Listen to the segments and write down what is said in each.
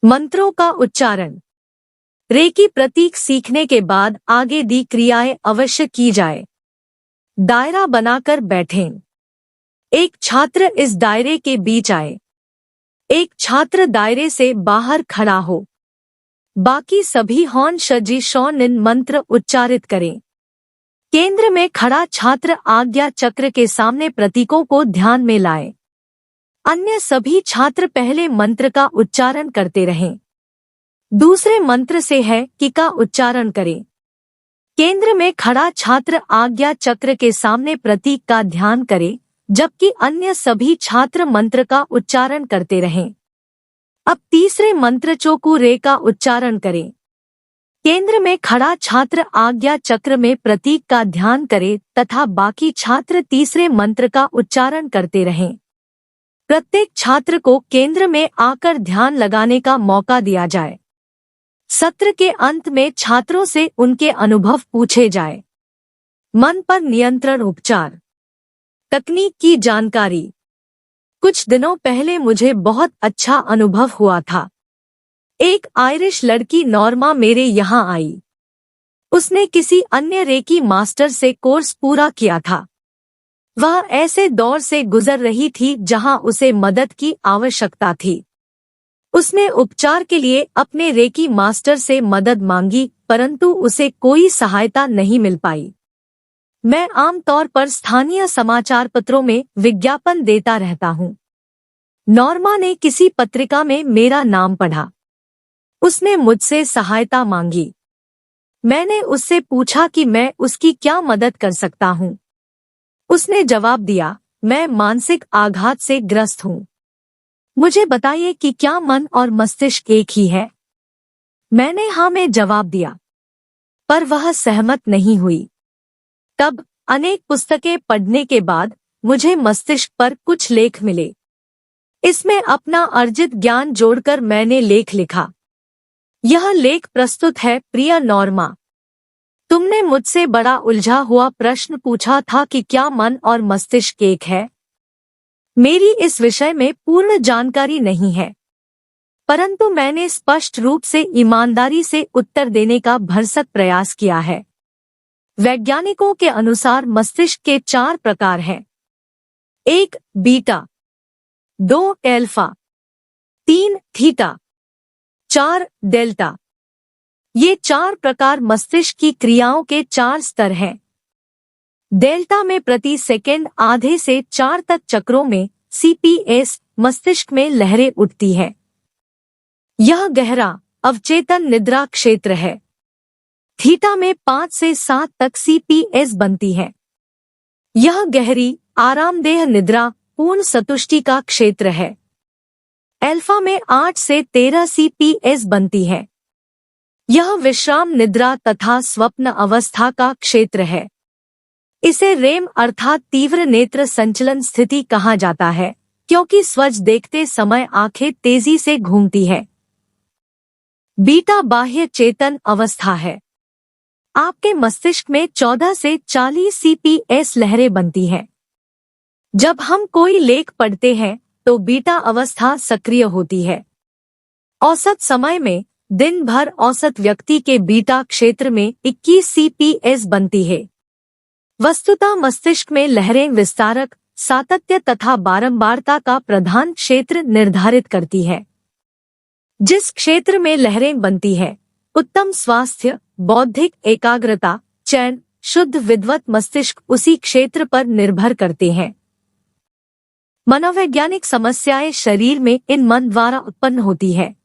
मंत्रों का उच्चारण। रेकी प्रतीक सीखने के बाद आगे दी क्रियाएं अवश्य की जाए। दायरा बनाकर बैठें। एक छात्र इस दायरे के बीच आए। एक छात्र दायरे से बाहर खड़ा हो। बाकी सभी हॉन शजी शौनिन मंत्र उच्चारित करें। केंद्र में खड़ा छात्र आज्ञा चक्र के सामने प्रतीकों को ध्यान में लाए। अन्य सभी छात्र पहले मंत्र का उच्चारण करते रहें। दूसरे मंत्र से है कि का उच्चारण करें। केंद्र में खड़ा छात्र आज्ञा चक्र के सामने प्रतीक का ध्यान करे, जबकि अन्य सभी छात्र मंत्र का उच्चारण करते रहें। अब तीसरे मंत्र चोकू रे का उच्चारण करें। केंद्र में खड़ा छात्र आज्ञा चक्र में प्रतीक का ध्यान करे तथा बाकी छात्र तीसरे मंत्र का उच्चारण करते रहें। प्रत्येक छात्र को केंद्र में आकर ध्यान लगाने का मौका दिया जाए। सत्र के अंत में छात्रों से उनके अनुभव पूछे जाए। मन पर नियंत्रण उपचार। तकनीक की जानकारी। कुछ दिनों पहले मुझे बहुत अच्छा अनुभव हुआ था। एक आयरिश लड़की नॉर्मा मेरे यहाँ आई। उसने किसी अन्य रेकी मास्टर से कोर्स पूरा किया था। वह ऐसे दौर से गुजर रही थी जहाँ उसे मदद की आवश्यकता थी। उसने उपचार के लिए अपने रेकी मास्टर से मदद मांगी, परंतु उसे कोई सहायता नहीं मिल पाई। मैं आमतौर पर स्थानीय समाचार पत्रों में विज्ञापन देता रहता हूँ। नॉर्मा ने किसी पत्रिका में मेरा नाम पढ़ा। उसने मुझसे सहायता मांगी। मैंने उससे पूछा कि मैं उसकी क्या मदद कर सकता हूँ। उसने जवाब दिया, मैं मानसिक आघात से ग्रस्त हूँ। मुझे बताइए कि क्या मन और मस्तिष्क एक ही है। मैंने हाँ में जवाब दिया, पर वह सहमत नहीं हुई। तब अनेक पुस्तकें पढ़ने के बाद मुझे मस्तिष्क पर कुछ लेख मिले। इसमें अपना अर्जित ज्ञान जोड़कर मैंने लेख लिखा। यह लेख प्रस्तुत है। प्रिय नॉर्मा, तुमने मुझसे बड़ा उलझा हुआ प्रश्न पूछा था कि क्या मन और मस्तिष्क एक है। मेरी इस विषय में पूर्ण जानकारी नहीं है, परंतु मैंने स्पष्ट रूप से ईमानदारी से उत्तर देने का भरसक प्रयास किया है। वैज्ञानिकों के अनुसार मस्तिष्क के 4 प्रकार हैं। 1 बीटा, 2 एल्फा, 3 थीटा, 4 डेल्टा। ये 4 प्रकार मस्तिष्क की क्रियाओं के 4 स्तर हैं। डेल्टा में प्रति सेकंड आधे से 4 तक चक्रों में CPS मस्तिष्क में लहरें उठती है। यह गहरा अवचेतन निद्रा क्षेत्र है। थीटा में 5 से 7 तक CPS बनती है। यह गहरी आरामदेह निद्रा पूर्ण संतुष्टि का क्षेत्र है। एल्फा में 8 से 13 CPS बनती है। यह विश्राम निद्रा तथा स्वप्न अवस्था का क्षेत्र है। इसे रेम अर्थात तीव्र नेत्र संचलन स्थिति कहा जाता है, क्योंकि स्वच्छ देखते समय आंखें तेजी से घूमती है। बीटा बाह्य चेतन अवस्था है। आपके मस्तिष्क में 14 से 40 CPS लहरें बनती हैं। जब हम कोई लेख पढ़ते हैं तो बीटा अवस्था सक्रिय होती है। औसत समय में दिन भर औसत व्यक्ति के बीटा क्षेत्र में 21 CPS बनती है। वस्तुतः मस्तिष्क में लहरें विस्तारक, सातत्य तथा बारंबारता का प्रधान क्षेत्र निर्धारित करती है। जिस क्षेत्र में लहरें बनती है, उत्तम स्वास्थ्य, बौद्धिक एकाग्रता, चैन, शुद्ध विद्वत मस्तिष्क उसी क्षेत्र पर निर्भर करते हैं। मनोवैज्ञानिक समस्याएं शरीर में इन मन द्वारा उत्पन्न होती है।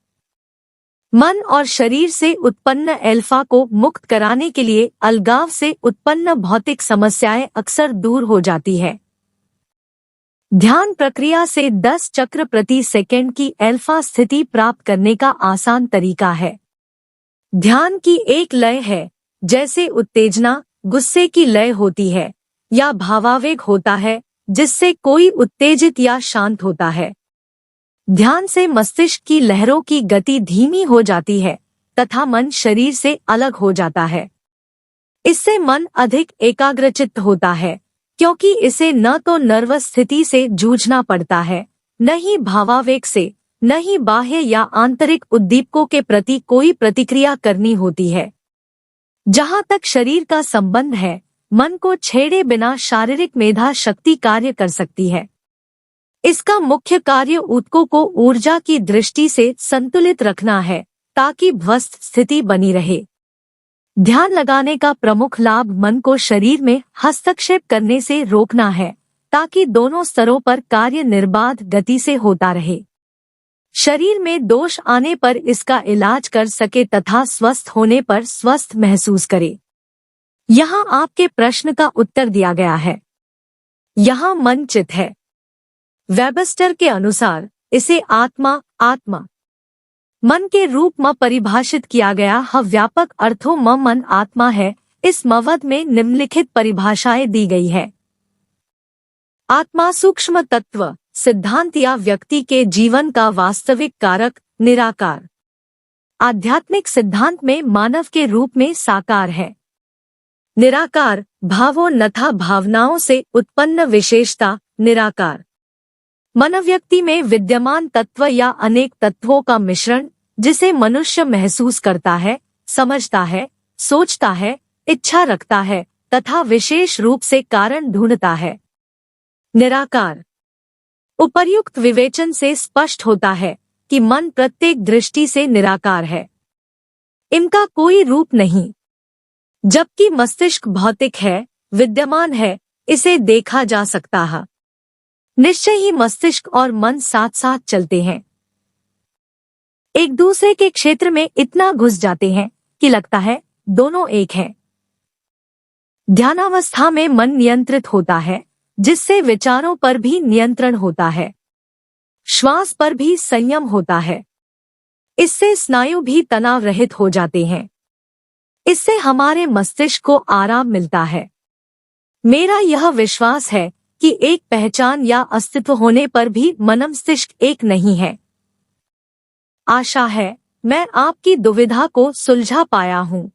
मन और शरीर से उत्पन्न एल्फा को मुक्त कराने के लिए अलगाव से उत्पन्न भौतिक समस्याएं अक्सर दूर हो जाती है। ध्यान प्रक्रिया से 10 चक्र प्रति सेकंड की एल्फा स्थिति प्राप्त करने का आसान तरीका है। ध्यान की एक लय है, जैसे उत्तेजना, गुस्से की लय होती है, या भावावेग होता है जिससे कोई उत्तेजित या शांत होता है। ध्यान से मस्तिष्क की लहरों की गति धीमी हो जाती है तथा मन शरीर से अलग हो जाता है। इससे मन अधिक एकाग्रचित्त होता है, क्योंकि इसे न तो नर्वस स्थिति से जूझना पड़ता है, न ही भावावेग से। न ही बाह्य या आंतरिक उद्दीपकों के प्रति कोई प्रतिक्रिया करनी होती है। जहाँ तक शरीर का संबंध है, मन को छेड़े बिना शारीरिक मेधा शक्ति कार्य कर सकती है। इसका मुख्य कार्य ऊतकों को ऊर्जा की दृष्टि से संतुलित रखना है, ताकि ध्वस्त स्थिति बनी रहे। ध्यान लगाने का प्रमुख लाभ मन को शरीर में हस्तक्षेप करने से रोकना है, ताकि दोनों स्तरों पर कार्य निर्बाध गति से होता रहे। शरीर में दोष आने पर इसका इलाज कर सके तथा स्वस्थ होने पर स्वस्थ महसूस करे। यहाँ आपके प्रश्न का उत्तर दिया गया है। यहाँ मन चित है। वेबस्टर के अनुसार इसे आत्मा मन के रूप में परिभाषित किया गया है। व्यापक अर्थों में मन आत्मा है। इस मवद में निम्नलिखित परिभाषाएं दी गई है। आत्मा सूक्ष्म तत्व, सिद्धांत या व्यक्ति के जीवन का वास्तविक कारक, निराकार। आध्यात्मिक सिद्धांत में मानव के रूप में साकार है। निराकार, भावों तथा भावनाओं से उत्पन्न विशेषता, निराकार। मनोव्यक्ति में विद्यमान तत्व या अनेक तत्वों का मिश्रण, जिसे मनुष्य महसूस करता है, समझता है, सोचता है, इच्छा रखता है तथा विशेष रूप से कारण ढूंढता है। निराकार। उपर्युक्त विवेचन से स्पष्ट होता है कि मन प्रत्येक दृष्टि से निराकार है। इनका कोई रूप नहीं। जबकि मस्तिष्क भौतिक है, विद्यमान है, इसे देखा जा सकता है। निश्चय ही मस्तिष्क और मन साथ साथ चलते हैं। एक दूसरे के क्षेत्र में इतना घुस जाते हैं कि लगता है दोनों एक हैं। ध्यानावस्था में मन नियंत्रित होता है, जिससे विचारों पर भी नियंत्रण होता है। श्वास पर भी संयम होता है। इससे स्नायु भी तनाव रहित हो जाते हैं। इससे हमारे मस्तिष्क को आराम मिलता है। मेरा यह विश्वास है कि एक पहचान या अस्तित्व होने पर भी मनमस्तिष्क एक नहीं है। आशा है मैं आपकी दुविधा को सुलझा पाया हूँ।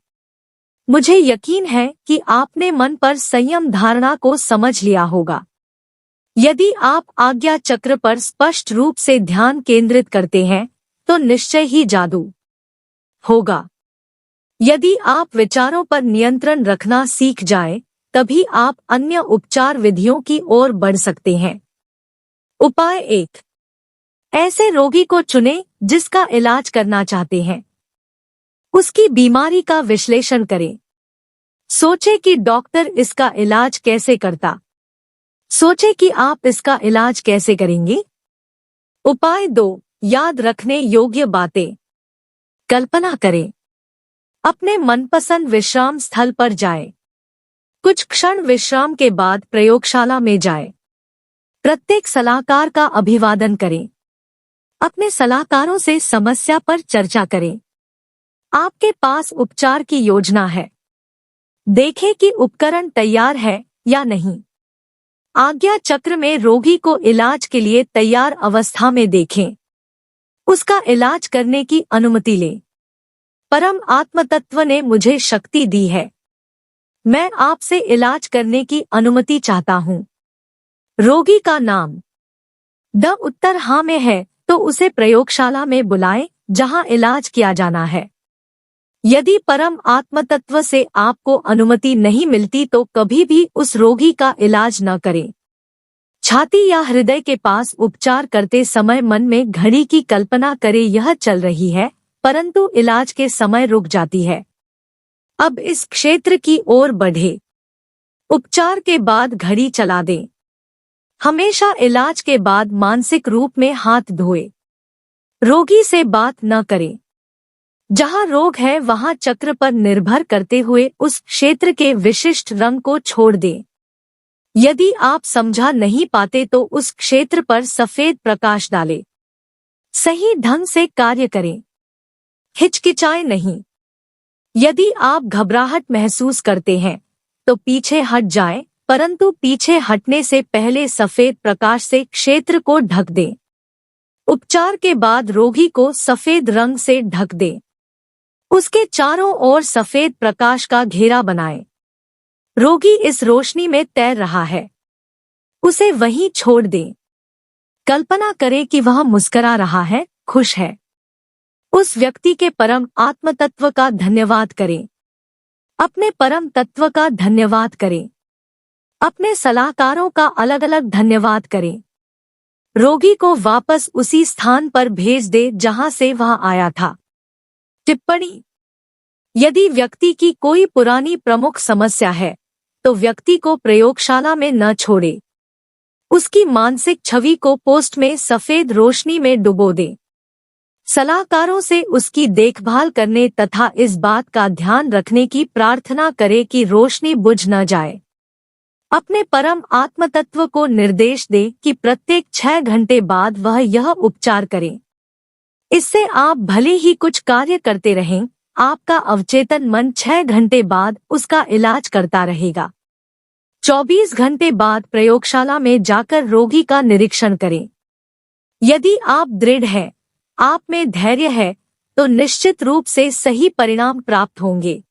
मुझे यकीन है कि आपने मन पर संयम धारणा को समझ लिया होगा। यदि आप आज्ञा चक्र पर स्पष्ट रूप से ध्यान केंद्रित करते हैं, तो निश्चय ही जादू होगा। यदि आप विचारों पर नियंत्रण रखना सीख जाएं, तभी आप अन्य उपचार विधियों की ओर बढ़ सकते हैं। उपाय 1। ऐसे रोगी को चुनें जिसका इलाज करना चाहते हैं। उसकी बीमारी का विश्लेषण करें। सोचें कि डॉक्टर इसका इलाज कैसे करता। सोचें कि आप इसका इलाज कैसे करेंगे। उपाय 2। याद रखने योग्य बातें। कल्पना करें। अपने मनपसंद विश्राम स्थल पर जाएं। कुछ क्षण विश्राम के बाद प्रयोगशाला में जाएं। प्रत्येक सलाहकार का अभिवादन करें। अपने सलाहकारों से समस्या पर चर्चा करें। आपके पास उपचार की योजना है। देखें कि उपकरण तैयार है या नहीं। आज्ञा चक्र में रोगी को इलाज के लिए तैयार अवस्था में देखें। उसका इलाज करने की अनुमति लें। परम आत्मतत्व ने मुझे शक्ति दी है। मैं आपसे इलाज करने की अनुमति चाहता हूँ। रोगी का नाम। द उत्तर हाँ में है तो उसे प्रयोगशाला में बुलाएं जहां इलाज किया जाना है। यदि परम आत्मतत्व से आपको अनुमति नहीं मिलती तो कभी भी उस रोगी का इलाज न करें। छाती या हृदय के पास उपचार करते समय मन में घड़ी की कल्पना करें। यह चल रही है, परंतु इलाज के समय रुक जाती है। अब इस क्षेत्र की ओर बढ़े। उपचार के बाद घड़ी चला दें। हमेशा इलाज के बाद मानसिक रूप में हाथ धोए। रोगी से बात न करें। जहां रोग है वहां चक्र पर निर्भर करते हुए उस क्षेत्र के विशिष्ट रंग को छोड़ दें। यदि आप समझा नहीं पाते तो उस क्षेत्र पर सफेद प्रकाश डालें। सही ढंग से कार्य करें। हिचकिचाएं नहीं। यदि आप घबराहट महसूस करते हैं तो पीछे हट जाएं, परंतु पीछे हटने से पहले सफेद प्रकाश से क्षेत्र को ढक दें। उपचार के बाद रोगी को सफेद रंग से ढक दें। उसके चारों ओर सफेद प्रकाश का घेरा बनाएं। रोगी इस रोशनी में तैर रहा है। उसे वहीं छोड़ दें। कल्पना करें कि वह मुस्कुरा रहा है, खुश है, उस व्यक्ति के परम आत्म तत्व का धन्यवाद करें। अपने परम तत्व का धन्यवाद करें। अपने सलाहकारों का अलग अलग धन्यवाद करें। रोगी को वापस उसी स्थान पर भेज दे जहां से वह आया था। टिप्पणी: यदि व्यक्ति की कोई पुरानी प्रमुख समस्या है तो व्यक्ति को प्रयोगशाला में न छोड़े। उसकी मानसिक छवि को पोस्ट में सफेद रोशनी में डुबो दे। सलाहकारों से उसकी देखभाल करने तथा इस बात का ध्यान रखने की प्रार्थना करे कि रोशनी बुझ न जाए। अपने परम आत्म तत्व को निर्देश दे कि प्रत्येक 6 घंटे बाद वह यह उपचार करें। इससे आप भले ही कुछ कार्य करते रहें, आपका अवचेतन मन 6 घंटे बाद उसका इलाज करता रहेगा। 24 घंटे बाद प्रयोगशाला में जाकर रोगी का निरीक्षण करें। यदि आप दृढ़ हैं, आप में धैर्य है, तो निश्चित रूप से सही परिणाम प्राप्त होंगे।